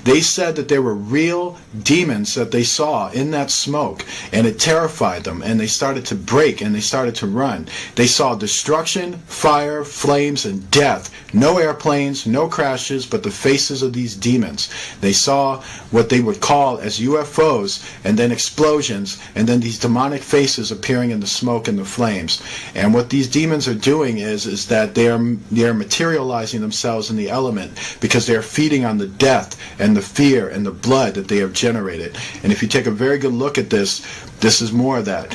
They said that there were real demons that they saw in that smoke, and it terrified them, and they started to break, and they started to run. They saw destruction, fire, flames, and death. No airplanes, no crashes, but the faces of these demons. They saw what they would call as UFOs, and then explosions, and then these demonic faces appearing in the smoke and the flames. And what these demons are doing is that they are materializing themselves in the element, because they are feeding on the death and the fear and the blood that they have generated. And if you take a very good look at this, this is more of that.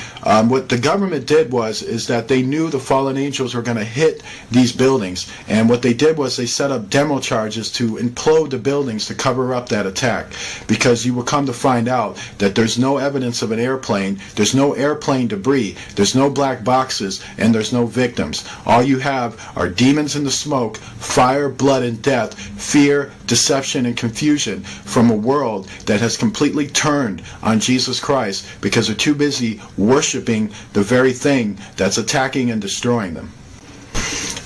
What the government did is that they knew the fallen angels were going to hit these buildings, and what they did was they set up demo charges to implode the buildings to cover up that attack, because you will come to find out that there's no evidence of an airplane, there's no airplane debris, there's no black boxes, and there's no victims. All you have are demons in the smoke, fire, blood, and death, fear, deception, and confusion from a world that has completely turned on Jesus Christ because they're too busy worshiping the very thing that's attacking and destroying them.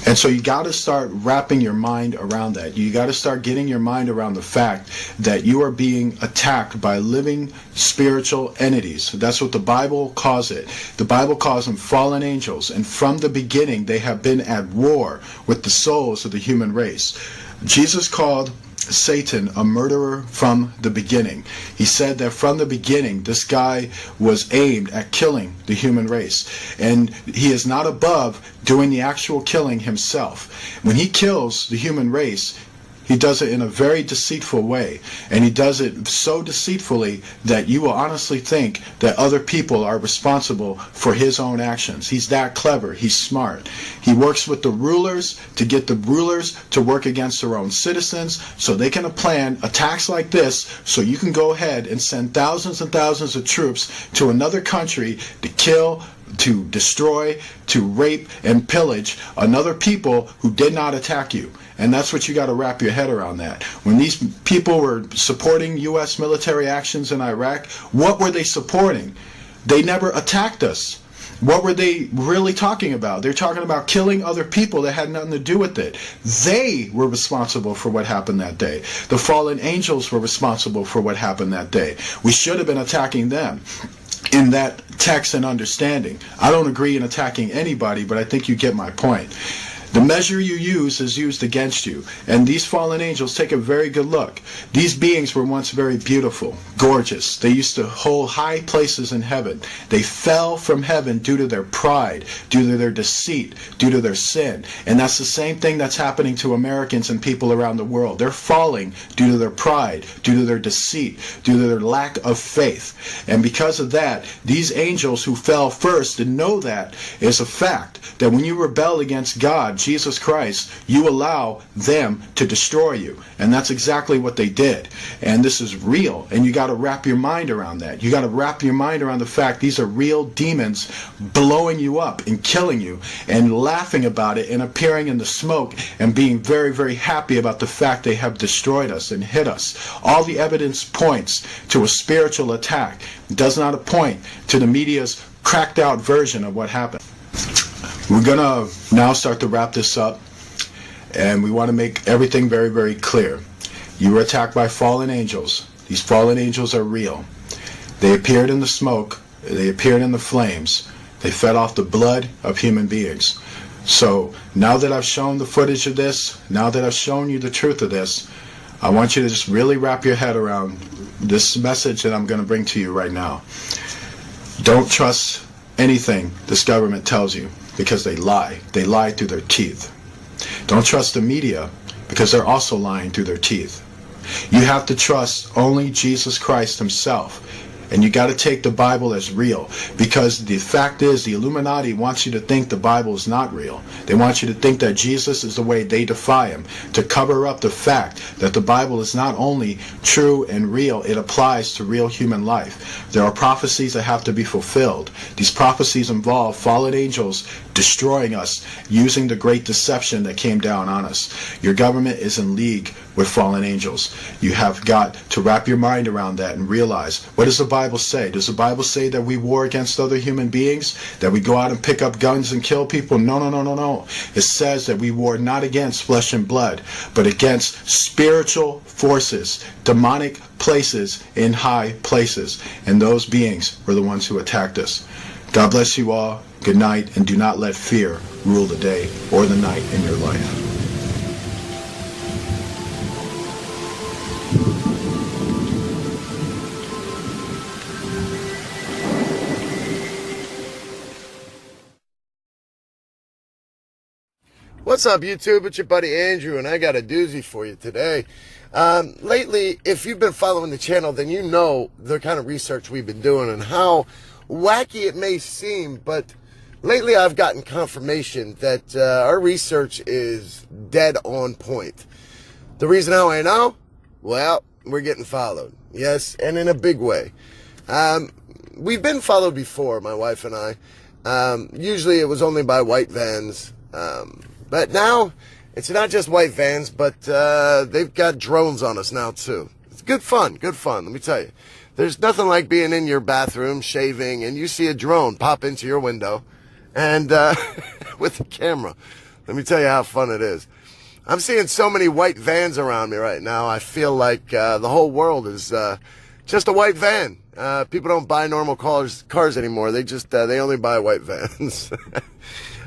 And so you got to start wrapping your mind around that. You got to start getting your mind around the fact that you are being attacked by living spiritual entities. That's what the Bible calls it. The Bible calls them fallen angels. And from the beginning, they have been at war with the souls of the human race. Jesus called Satan a murderer from the beginning. He said that from the beginning this guy was aimed at killing the human race, and he is not above doing the actual killing himself. When he kills the human race, he does it in a very deceitful way, and he does it so deceitfully that you will honestly think that other people are responsible for his own actions. He's that clever. He's smart. He works with the rulers to get the rulers to work against their own citizens so they can plan attacks like this, so you can go ahead and send thousands and thousands of troops to another country to kill, to destroy, to rape, and pillage another people who did not attack you. And that's what you got to wrap your head around that. When these people were supporting U.S. military actions in Iraq, what were they supporting? They never attacked us. What were they really talking about? They're talking about killing other people that had nothing to do with it. They were responsible for what happened that day. The fallen angels were responsible for what happened that day. We should have been attacking them in that text and understanding. I don't agree in attacking anybody, but I think you get my point. The measure you use is used against you. And these fallen angels, take a very good look. These beings were once very beautiful, gorgeous. They used to hold high places in heaven. They fell from heaven due to their pride, due to their deceit, due to their sin. And that's the same thing that's happening to Americans and people around the world. They're falling due to their pride, due to their deceit, due to their lack of faith. And because of that, these angels who fell first, and know that is a fact, that when you rebel against God, Jesus Christ, you allow them to destroy you. And that's exactly what they did. And this is real. And you got to wrap your mind around that. You got to wrap your mind around the fact these are real demons blowing you up and killing you and laughing about it and appearing in the smoke and being very, very happy about the fact they have destroyed us and hit us. All the evidence points to a spiritual attack. It does not point to the media's cracked out version of what happened. We're going to now start to wrap this up, and we want to make everything very, very clear. You were attacked by fallen angels. These fallen angels are real. They appeared in the smoke. They appeared in the flames. They fed off the blood of human beings. So now that I've shown the footage of this, now that I've shown you the truth of this, I want you to just really wrap your head around this message that I'm going to bring to you right now. Don't trust anything this government tells you, because they lie. They lie through their teeth. Don't trust the media, because they're also lying through their teeth. You have to trust only Jesus Christ himself. And you got to take the Bible as real, because the fact is the Illuminati wants you to think the Bible is not real. They want you to think that Jesus is the way they defy him, to cover up the fact that the Bible is not only true and real, it applies to real human life. There are prophecies that have to be fulfilled. These prophecies involve fallen angels destroying us, using the great deception that came down on us. Your government is in league with fallen angels. You have got to wrap your mind around that and realize, what does the Bible say? Does the Bible say that we war against other human beings? That we go out and pick up guns and kill people? No, no, no, no, no. It says that we war not against flesh and blood, but against spiritual forces, demonic places in high places. And those beings were the ones who attacked us. God bless you all. Good night, and do not let fear rule the day or the night in your life. What's up, YouTube? It's your buddy Andrew, and I got a doozy for you today. Lately, if you've been following the channel, then you know the kind of research we've been doing and how wacky it may seem, but lately I've gotten confirmation that our research is dead on point. The reason how I know? Well, we're getting followed. Yes, and in a big way. We've been followed before, my wife and I. Usually it was only by white vans. But now, it's not just white vans, but they've got drones on us now, too. It's good fun, let me tell you. There's nothing like being in your bathroom, shaving, and you see a drone pop into your window, and with a camera. Let me tell you how fun it is. I'm seeing so many white vans around me right now, I feel like the whole world is just a white van. People don't buy normal cars anymore. They only buy white vans.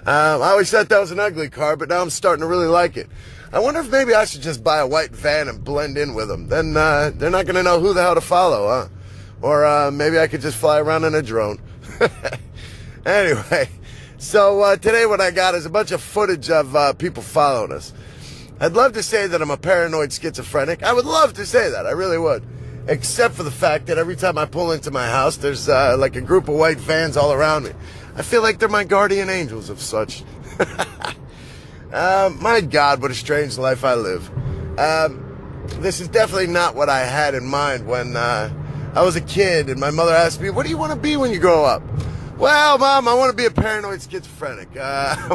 I always thought that was an ugly car, but now I'm starting to really like it. I wonder if maybe I should just buy a white van and blend in with them. Then they're not going to know who the hell to follow, huh? Or maybe I could just fly around in a drone. Anyway, so today what I got is a bunch of footage of people following us. I'd love to say that I'm a paranoid schizophrenic. I would love to say that. I really would. Except for the fact that every time I pull into my house, there's like a group of white vans all around me. I feel like they're my guardian angels of such. My God, what a strange life I live. This is definitely not what I had in mind when I was a kid and my mother asked me, what do you want to be when you grow up? Well, Mom, I want to be a paranoid schizophrenic. I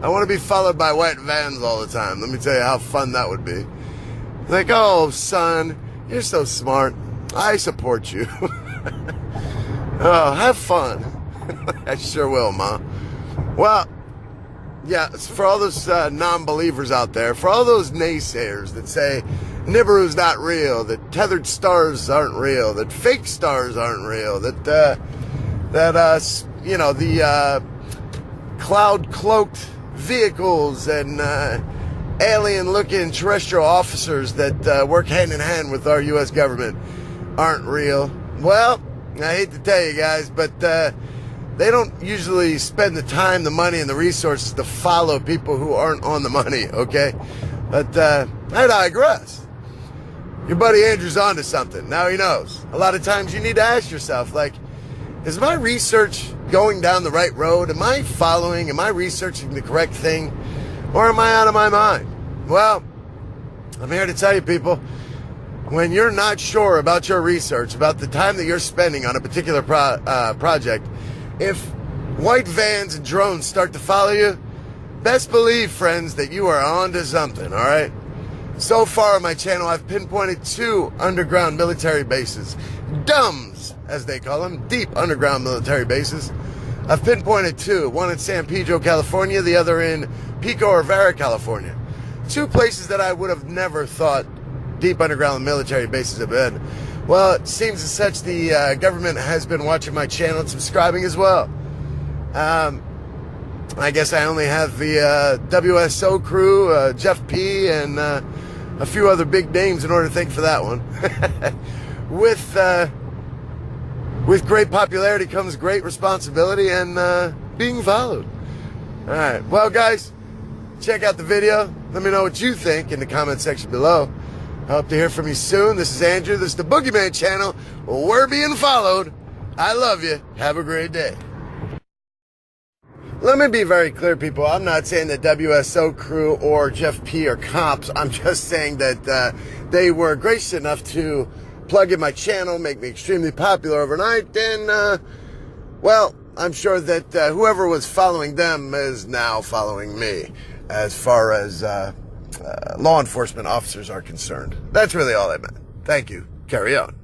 want to be followed by white vans all the time. Let me tell you how fun that would be. Like, oh, son, you're so smart. I support you. Oh, have fun. I sure will, Ma. Well, yeah, for all those non-believers out there, for all those naysayers that say Nibiru's not real, that tethered stars aren't real, that fake stars aren't real, that you know, the cloud-cloaked vehicles and alien-looking terrestrial officers that work hand-in-hand with our U.S. government aren't real. Well, I hate to tell you guys, but they don't usually spend the time, the money, and the resources to follow people who aren't on the money, okay? But I digress. Your buddy Andrew's onto something. Now he knows. A lot of times you need to ask yourself, like, is my research going down the right road? Am I researching the correct thing? Or am I out of my mind? Well, I'm here to tell you, people, when you're not sure about your research, about the time that you're spending on a particular project, if white vans and drones start to follow you, best believe, friends, that you are on to something, all right? So far on my channel, I've pinpointed 2 underground military bases. DUMBs, as they call them, deep underground military bases. I've pinpointed 2, one in San Pedro, California, the other in Pico Rivera, California. 2 places that I would have never thought deep underground military bases have been. Well, it seems as such the government has been watching my channel and subscribing as well. I guess I only have the WSO crew, Jeff P, and a few other big names in order to thank for that one. With great popularity comes great responsibility and being followed. All right, well, guys, check out the video. Let me know what you think in the comment section below. I hope to hear from you soon. This is Andrew. This is the Boogeyman Channel. We're being followed. I love you. Have a great day. Let me be very clear, people. I'm not saying that WSO crew or Jeff P are cops. I'm just saying that they were gracious enough to plug in my channel, make me extremely popular overnight, and, well, I'm sure that whoever was following them is now following me as far as law enforcement officers are concerned. That's really all I meant. Thank you. Carry on.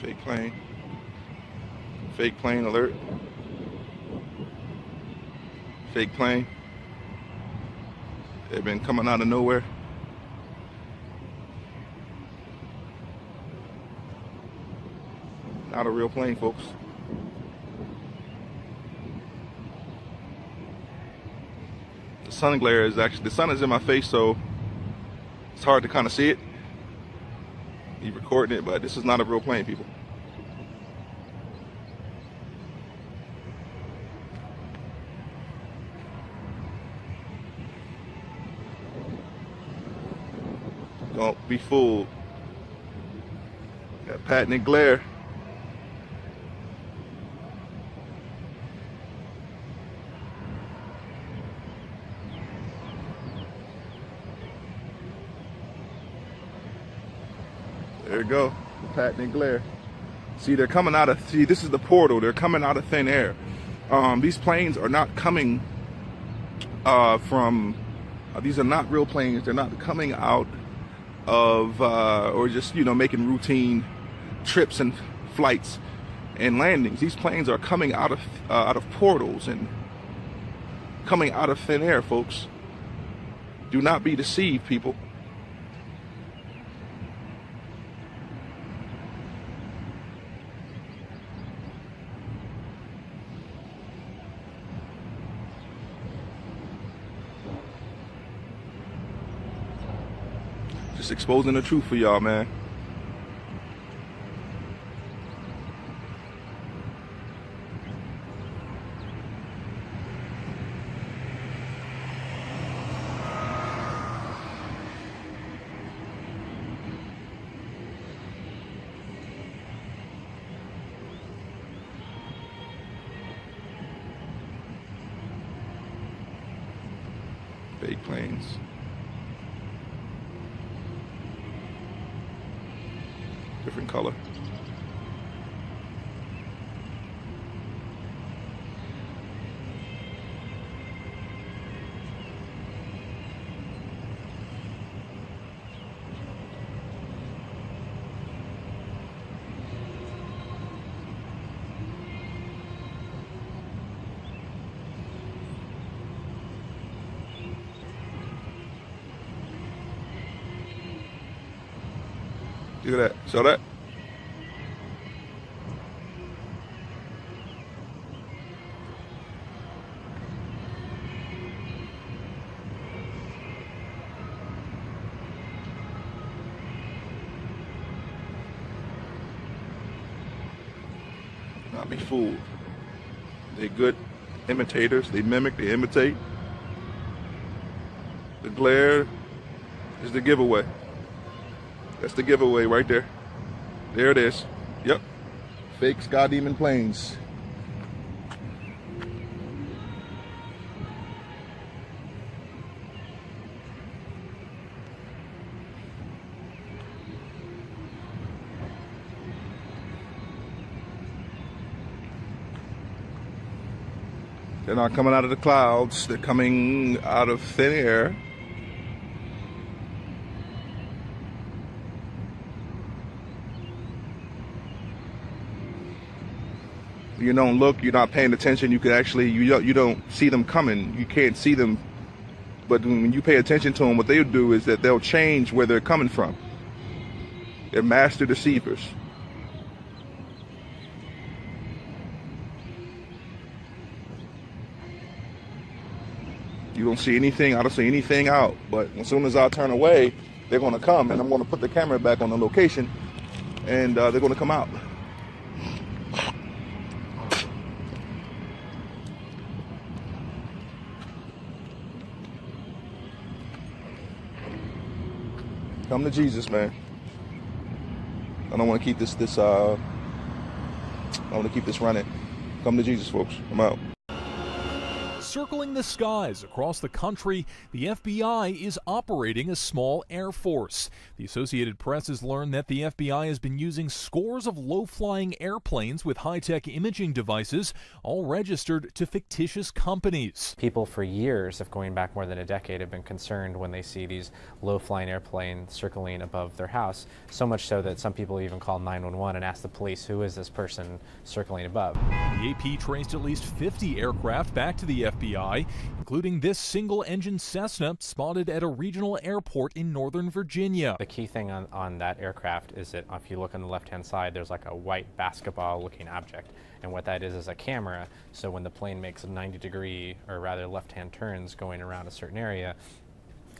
Fake plane. Fake plane alert. Fake plane. They've been coming out of nowhere. Not a real plane, folks. The sun glare is actually, the sun is in my face, so it's hard to kind of see it. He's recording it, but this is not a real plane, people. Don't be fooled. Got patented glare. There you go, patented glare. See, they're coming out of, this is the portal. They're coming out of thin air. These planes are not coming from, these are not real planes. They're not coming out of, or just, making routine trips and flights and landings. These planes are coming out of portals and coming out of thin air, folks. Do not be deceived, people. Just exposing the truth for y'all, man. Fake planes. Different color. Look at that. Saw that? Not be fooled. They're good imitators. They mimic, they imitate. The glare is the giveaway. That's the giveaway right there. There it is. Yep. Fake Sky Demon planes. They're not coming out of the clouds. They're coming out of thin air. You don't look, you're not paying attention, you can actually, you don't see them coming, you can't see them, but when you pay attention to them, what they'll do is that they'll change where they're coming from. They're master deceivers. You don't see anything, I don't see anything out, but as soon as I turn away, they're gonna come, and I'm gonna put the camera back on the location, and they're gonna come out. Come to Jesus, man. I don't want to keep this I want to keep this running. Come to Jesus, folks. I'm out. Circling the skies across the country, the FBI is operating a small air force. The Associated Press has learned that the FBI has been using scores of low-flying airplanes with high-tech imaging devices, all registered to fictitious companies. People for years, if going back more than a decade, have been concerned when they see these low-flying airplanes circling above their house, so much so that some people even call 911 and ask the police, who is this person circling above? The AP traced at least 50 aircraft back to the FBI, including this single-engine Cessna spotted at a regional airport in Northern Virginia. The key thing on that aircraft is that if you look on the left-hand side, there's like a white basketball-looking object. And what that is a camera, so when the plane makes a 90-degree, or rather left-hand turns going around a certain area,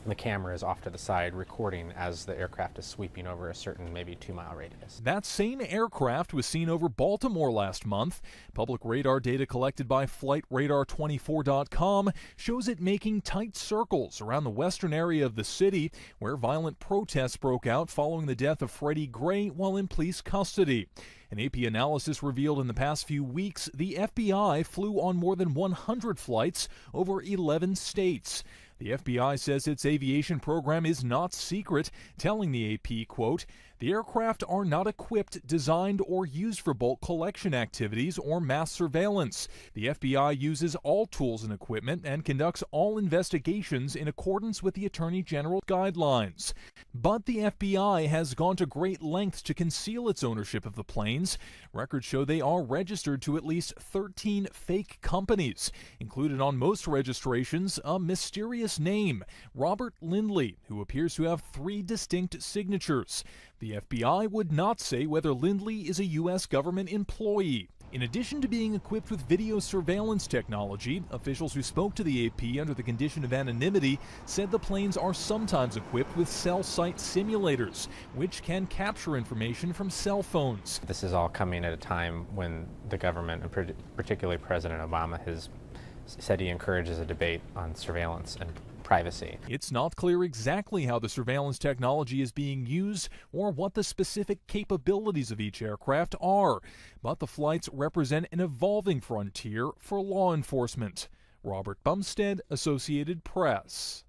the camera is off to the side recording as the aircraft is sweeping over a certain maybe 2-mile radius. That same aircraft was seen over Baltimore last month. Public radar data collected by FlightRadar24.com shows it making tight circles around the western area of the city, where violent protests broke out following the death of Freddie Gray while in police custody. An AP analysis revealed in the past few weeks the FBI flew on more than 100 flights over 11 states. The FBI says its aviation program is not secret, telling the AP, quote, "The aircraft are not equipped, designed, or used for bulk collection activities or mass surveillance. The FBI uses all tools and equipment and conducts all investigations in accordance with the Attorney General guidelines." But the FBI has gone to great lengths to conceal its ownership of the planes. Records show they are registered to at least 13 fake companies. Included on most registrations, a mysterious name, Robert Lindley, who appears to have 3 distinct signatures. The FBI would not say whether Lindley is a U.S. government employee. In addition to being equipped with video surveillance technology, officials who spoke to the AP under the condition of anonymity said the planes are sometimes equipped with cell site simulators, which can capture information from cell phones. This is all coming at a time when the government, and particularly President Obama, has said he encourages a debate on surveillance and privacy. It's not clear exactly how the surveillance technology is being used or what the specific capabilities of each aircraft are, but the flights represent an evolving frontier for law enforcement. Robert Bumstead, Associated Press.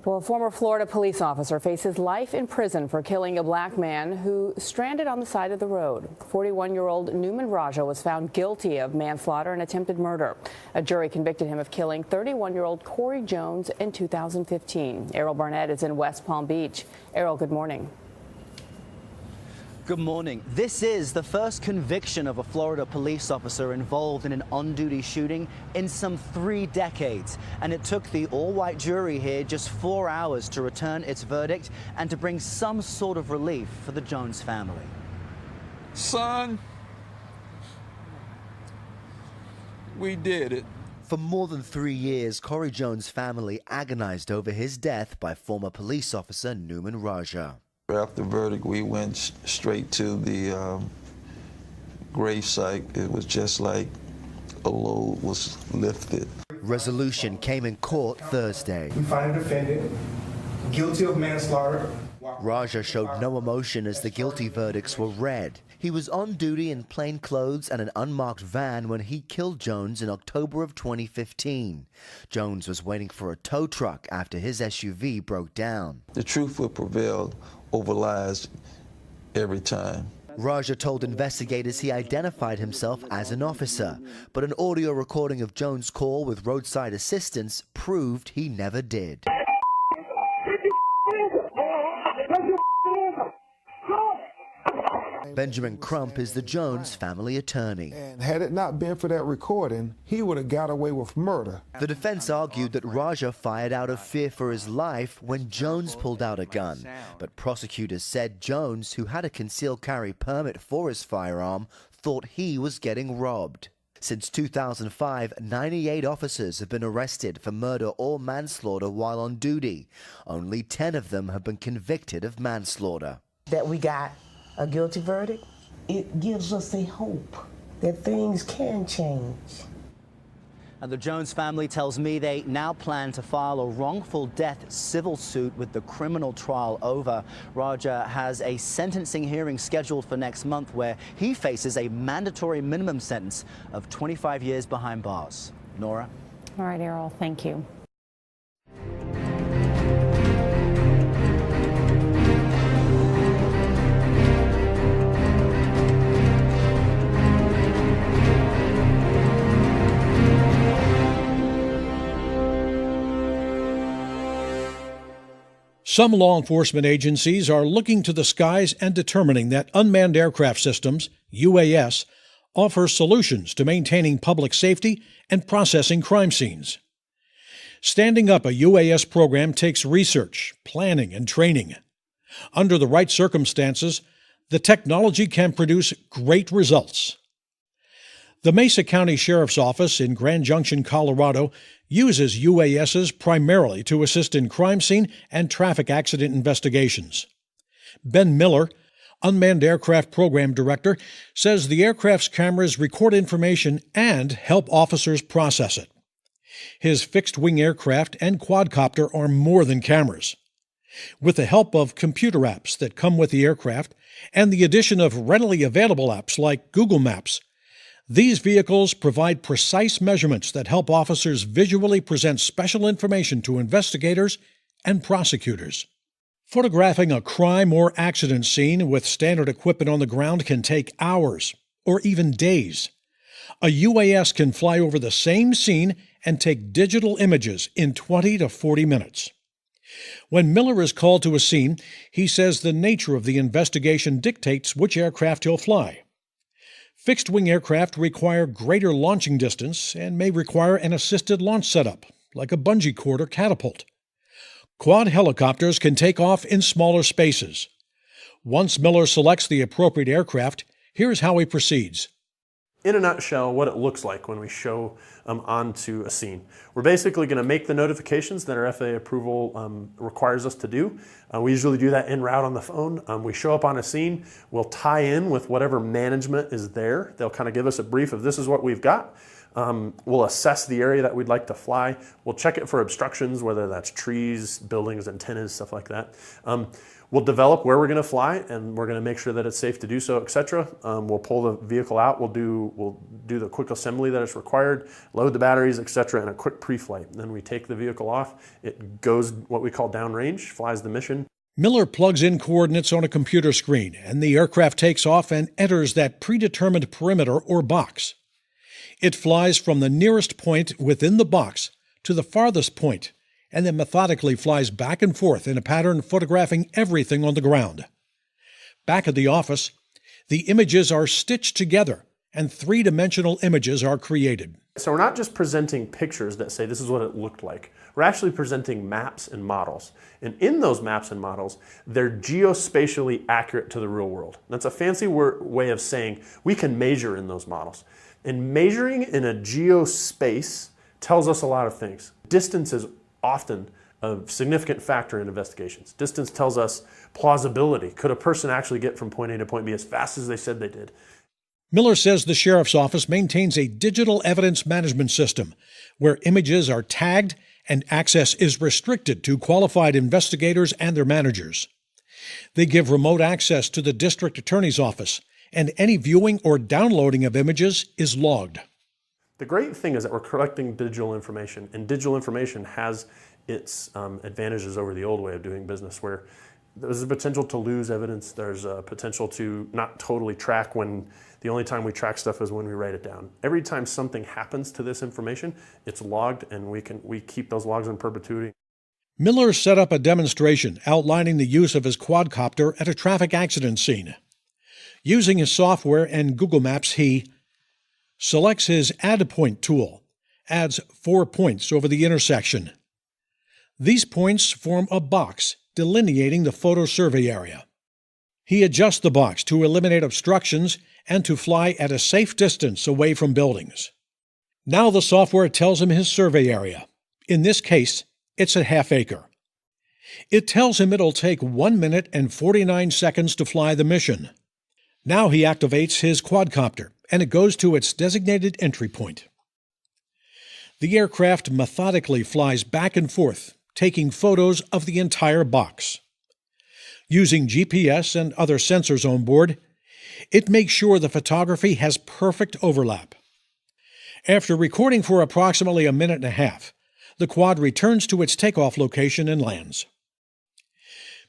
Well, a former Florida police officer faces life in prison for killing a black man who stranded on the side of the road. 41-year-old Newman Raja was found guilty of manslaughter and attempted murder. A jury convicted him of killing 31-year-old Corey Jones in 2015. Errol Barnett is in West Palm Beach. Errol, good morning. Good morning. This is the first conviction of a Florida police officer involved in an on-duty shooting in some 3 decades. And it took the all-white jury here just 4 hours to return its verdict and to bring some sort of relief for the Jones family. Son, we did it. For more than 3 years, Corey Jones' family agonized over his death by former police officer Newman Raja. After the verdict, we went straight to the grave site. It was just like a load was lifted. Resolution came in court Thursday. We find the defendant guilty of manslaughter. Raja showed no emotion as the guilty verdicts were read. He was on duty in plain clothes and an unmarked van when he killed Jones in October of 2015. Jones was waiting for a tow truck after his SUV broke down. The truth will prevail over lies every time. Raja told investigators he identified himself as an officer, but an audio recording of Jones' call with roadside assistance proved he never did. Benjamin Crump is the Jones family attorney. And had it not been for that recording, he would have got away with murder. The defense argued that Raja fired out of fear for his life when Jones pulled out a gun. But prosecutors said Jones, who had a concealed carry permit for his firearm, thought he was getting robbed. Since 2005, 98 officers have been arrested for murder or manslaughter while on duty. Only 10 of them have been convicted of manslaughter. That we got a guilty verdict, it gives us a hope that things can change. And the Jones family tells me they now plan to file a wrongful death civil suit with the criminal trial over. Raja has a sentencing hearing scheduled for next month where he faces a mandatory minimum sentence of 25 years behind bars. Nora? All right, Errol, thank you. Some law enforcement agencies are looking to the skies and determining that unmanned aircraft systems, UAS, offer solutions to maintaining public safety and processing crime scenes. Standing up a UAS program takes research, planning, and training. Under the right circumstances, the technology can produce great results. The Mesa County Sheriff's Office in Grand Junction, Colorado, uses UASs primarily to assist in crime scene and traffic accident investigations. Ben Miller, Unmanned Aircraft Program Director, says the aircraft's cameras record information and help officers process it. His fixed-wing aircraft and quadcopter are more than cameras. With the help of computer apps that come with the aircraft and the addition of readily available apps like Google Maps, these vehicles provide precise measurements that help officers visually present special information to investigators and prosecutors. Photographing a crime or accident scene with standard equipment on the ground can take hours or even days. A UAS can fly over the same scene and take digital images in 20 to 40 minutes. When Miller is called to a scene, he says the nature of the investigation dictates which aircraft he'll fly. Fixed-wing aircraft require greater launching distance and may require an assisted launch setup, like a bungee cord or catapult. Quad helicopters can take off in smaller spaces. Once Miller selects the appropriate aircraft, here's how he proceeds. In a nutshell, what it looks like when we show onto a scene. We're basically going to make the notifications that our FAA approval requires us to do. We usually do that en route on the phone. We show up on a scene, we'll tie in with whatever management is there. They'll kind of give us a brief of this is what we've got. We'll assess the area that we'd like to fly. We'll check it for obstructions, whether that's trees, buildings, antennas, stuff like that. We'll develop where we're going to fly, and we're going to make sure that it's safe to do so, etc. We'll pull the vehicle out. We'll do the quick assembly that is required, load the batteries, etc., and a quick pre-flight. Then we take the vehicle off. It goes what we call downrange, flies the mission. Miller plugs in coordinates on a computer screen, and the aircraft takes off and enters that predetermined perimeter or box. It flies from the nearest point within the box to the farthest point, and then methodically flies back and forth in a pattern photographing everything on the ground. Back at the office, the images are stitched together and three-dimensional images are created. So we're not just presenting pictures that say this is what it looked like. We're actually presenting maps and models. And in those maps and models, they're geospatially accurate to the real world. That's a fancy way of saying we can measure in those models. And measuring in a geospace tells us a lot of things. Distance is often a significant factor in investigations. Distance tells us plausibility. Could a person actually get from point A to point B as fast as they said they did? Miller says the sheriff's office maintains a digital evidence management system where images are tagged and access is restricted to qualified investigators and their managers. They give remote access to the district attorney's office, and any viewing or downloading of images is logged. The great thing is that we're collecting digital information, and digital information has its advantages over the old way of doing business, where there's a potential to lose evidence. There's a potential to not totally track when the only time we track stuff is when we write it down. Every time something happens to this information, it's logged, and we keep those logs in perpetuity. Miller set up a demonstration outlining the use of his quadcopter at a traffic accident scene. Using his software and Google Maps, he selects his Add Point tool, adds 4 points over the intersection. These points form a box delineating the photo survey area. He adjusts the box to eliminate obstructions and to fly at a safe distance away from buildings. Now the software tells him his survey area. In this case, it's a ½ acre. It tells him it'll take 1 minute and 49 seconds to fly the mission. Now he activates his quadcopter, and it goes to its designated entry point. The aircraft methodically flies back and forth, taking photos of the entire box. Using GPS and other sensors on board, it makes sure the photography has perfect overlap. After recording for approximately a minute and a half, the quad returns to its takeoff location and lands.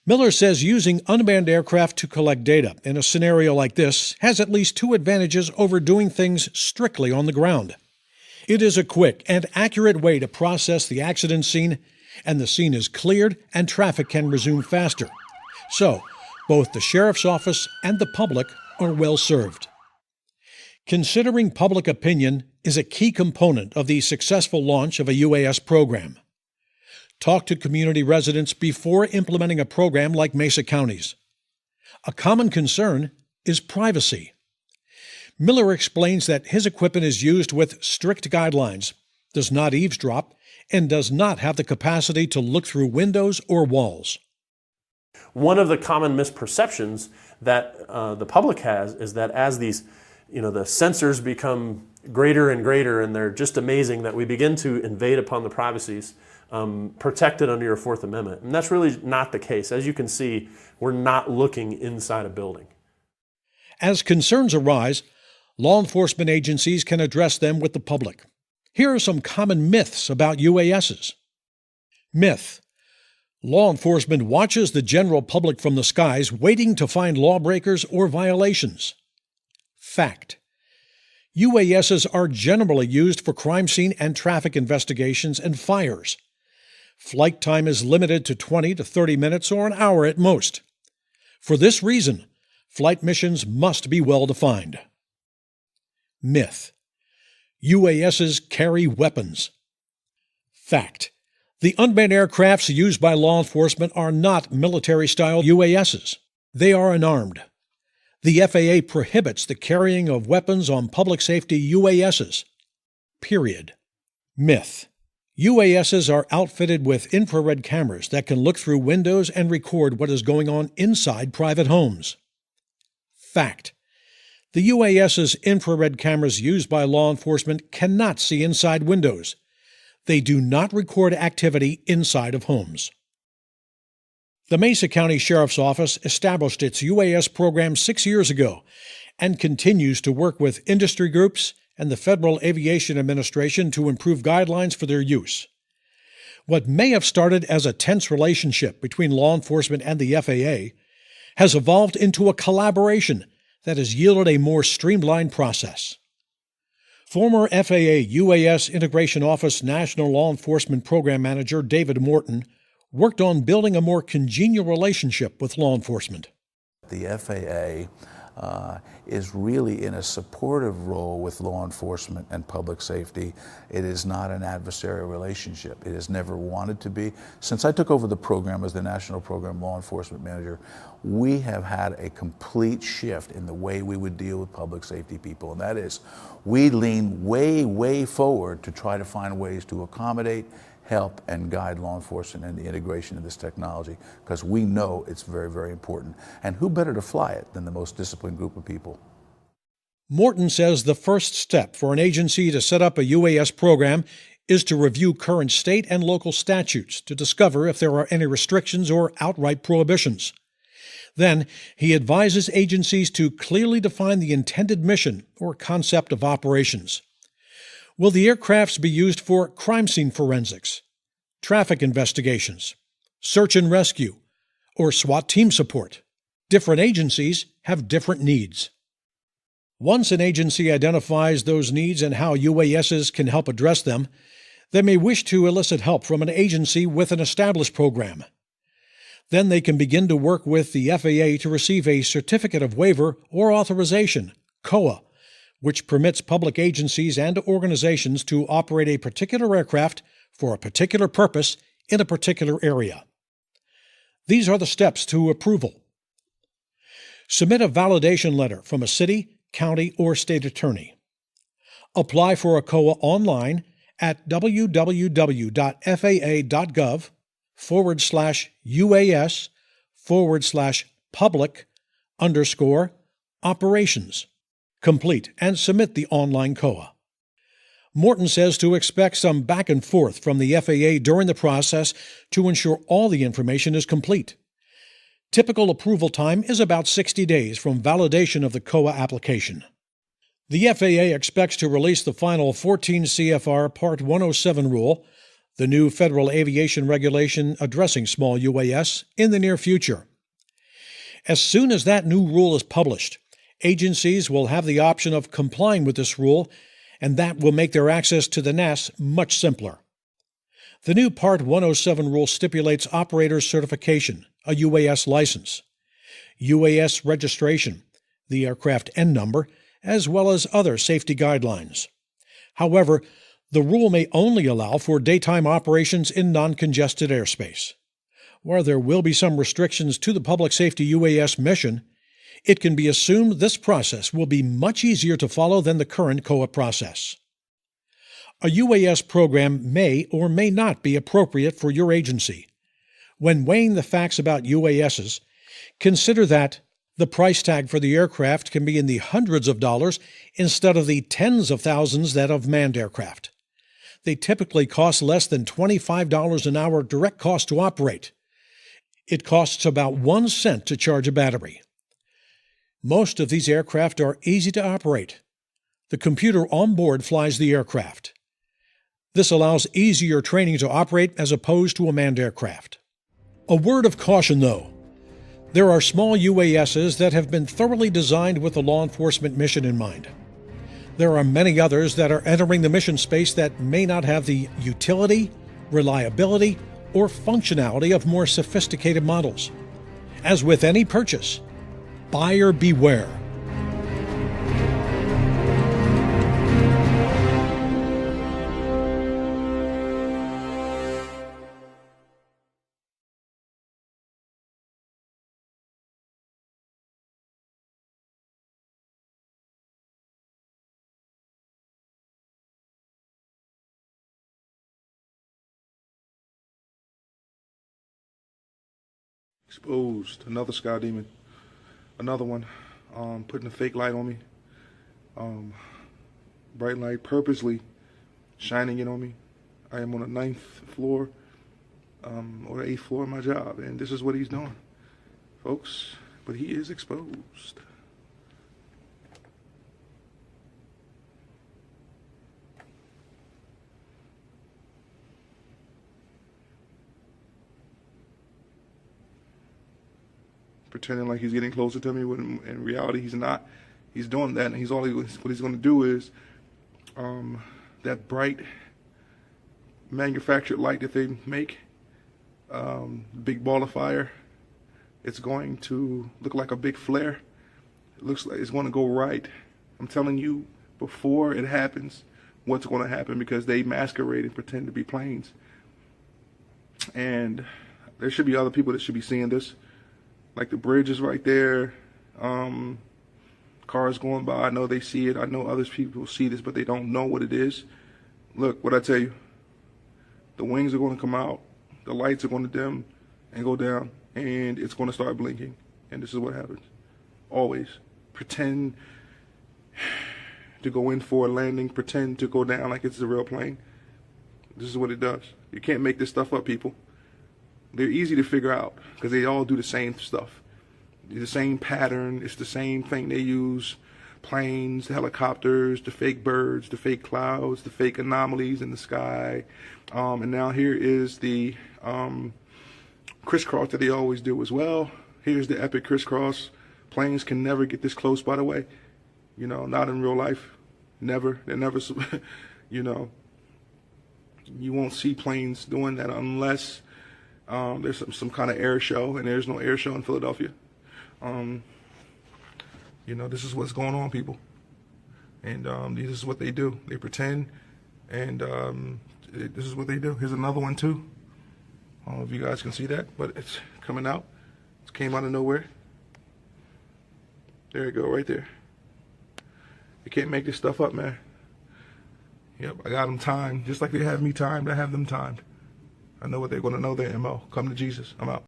Miller says using unmanned aircraft to collect data in a scenario like this has at least 2 advantages over doing things strictly on the ground. It is a quick and accurate way to process the accident scene, and the scene is cleared and traffic can resume faster. So, both the sheriff's office and the public are well served. Considering public opinion is a key component of the successful launch of a UAS program. Talk to community residents before implementing a program like Mesa County's. A common concern is privacy. Miller explains that his equipment is used with strict guidelines, does not eavesdrop, and does not have the capacity to look through windows or walls. One of the common misperceptions that the public has is that as these, the sensors become greater and greater, and they're just amazing, that we begin to invade upon the privacies protected under your Fourth Amendment. And that's really not the case. As you can see, we're not looking inside a building. As concerns arise, law enforcement agencies can address them with the public. Here are some common myths about UASs. Myth: law enforcement watches the general public from the skies, waiting to find lawbreakers or violations. Fact: UASs are generally used for crime scene and traffic investigations and fires. Flight time is limited to 20 to 30 minutes or an hour at most. For this reason, flight missions must be well defined. Myth: UASs carry weapons. Fact: the unmanned aircrafts used by law enforcement are not military-style UASs. They are unarmed. The FAA prohibits the carrying of weapons on public safety UASs. Period. Myth: UASs are outfitted with infrared cameras that can look through windows and record what is going on inside private homes. Fact: the UAS's infrared cameras used by law enforcement cannot see inside windows. They do not record activity inside of homes. The Mesa County Sheriff's Office established its UAS program 6 years ago and continues to work with industry groups and the Federal Aviation Administration to improve guidelines for their use. What may have started as a tense relationship between law enforcement and the FAA has evolved into a collaboration that has yielded a more streamlined process. Former FAA UAS Integration Office National Law Enforcement Program Manager David Morton worked on building a more congenial relationship with law enforcement. The FAA is really in a supportive role with law enforcement and public safety. It is not an adversarial relationship. It has never wanted to be. Since I took over the program as the National Program Law Enforcement Manager, we have had a complete shift in the way we would deal with public safety people, and that is we lean way, way forward to try to find ways to accommodate, help, and guide law enforcement in the integration of this technology, because we know it's very, very important. And who better to fly it than the most disciplined group of people? Morton says the first step for an agency to set up a UAS program is to review current state and local statutes to discover if there are any restrictions or outright prohibitions. Then, he advises agencies to clearly define the intended mission or concept of operations. Will the aircrafts be used for crime scene forensics, traffic investigations, search and rescue, or SWAT team support? Different agencies have different needs. Once an agency identifies those needs and how UASs can help address them, they may wish to elicit help from an agency with an established program. Then they can begin to work with the FAA to receive a Certificate of Waiver or Authorization, COA, which permits public agencies and organizations to operate a particular aircraft for a particular purpose in a particular area. These are the steps to approval. Submit a validation letter from a city, county, or state attorney. Apply for a COA online at www.faa.gov/UAS/public_operations. Complete and submit the online COA. Morton says to expect some back and forth from the FAA during the process to ensure all the information is complete. Typical approval time is about 60 days from validation of the COA application. The FAA expects to release the final 14 CFR Part 107 rule, the new federal aviation regulation addressing small UAS, in the near future. As soon as that new rule is published, agencies will have the option of complying with this rule, and that will make their access to the NAS much simpler. The new Part 107 rule stipulates operator certification, a UAS license, UAS registration, the aircraft N number, as well as other safety guidelines. However, the rule may only allow for daytime operations in non-congested airspace. While there will be some restrictions to the public safety UAS mission, it can be assumed this process will be much easier to follow than the current COA process. A UAS program may or may not be appropriate for your agency. When weighing the facts about UASs, consider that the price tag for the aircraft can be in the hundreds of dollars instead of the tens of thousands that of manned aircraft. They typically cost less than $25 an hour direct cost to operate. It costs about 1 cent to charge a battery. Most of these aircraft are easy to operate. The computer on board flies the aircraft. This allows easier training to operate as opposed to a manned aircraft. A word of caution, though. There are small UASs that have been thoroughly designed with the law enforcement mission in mind. There are many others that are entering the mission space that may not have the utility, reliability, or functionality of more sophisticated models. As with any purchase, buyer beware. Exposed. Another sky demon. Another one. Putting a fake light on me. Bright light, purposely shining it on me. I am on the 9th floor, or the 8th floor of my job, and this is what he's doing, folks. But he is exposed. Pretending like he's getting closer to me when in reality he's not. He's doing that, and what he's going to do is that bright manufactured light that they make, big ball of fire, it's going to look like a big flare. It looks like it's going to go right. I'm telling you before it happens what's going to happen, because they masquerade and pretend to be planes. And there should be other people that should be seeing this. Like the bridge is right there. Cars going by, I know they see it. I know other people see this, but they don't know what it is. Look, what I tell you, the wings are going to come out, the lights are going to dim and go down, and it's going to start blinking. And this is what happens. Always pretend to go in for a landing, pretend to go down like it's a real plane. This is what it does. You can't make this stuff up, people. They're easy to figure out because they all do the same stuff. The same pattern. It's the same thing they use. Planes, the helicopters, the fake birds, the fake clouds, the fake anomalies in the sky. And now here is the crisscross that they always do as well. Here's the epic crisscross. Planes can never get this close, by the way. You know, not in real life. Never. They're never, you know, you won't see planes doing that unless There's some kind of air show, and there's no air show in Philadelphia. You know, this is what's going on, people. And this is what they do. They pretend, and this is what they do. Here's another one, too. I don't know if you guys can see that, but it's coming out. It came out of nowhere. There you go, right there. You can't make this stuff up, man. Yep, I got them timed. Just like they have me timed, I have them timed. I know what they're going to know, their MO. Come to Jesus. I'm out.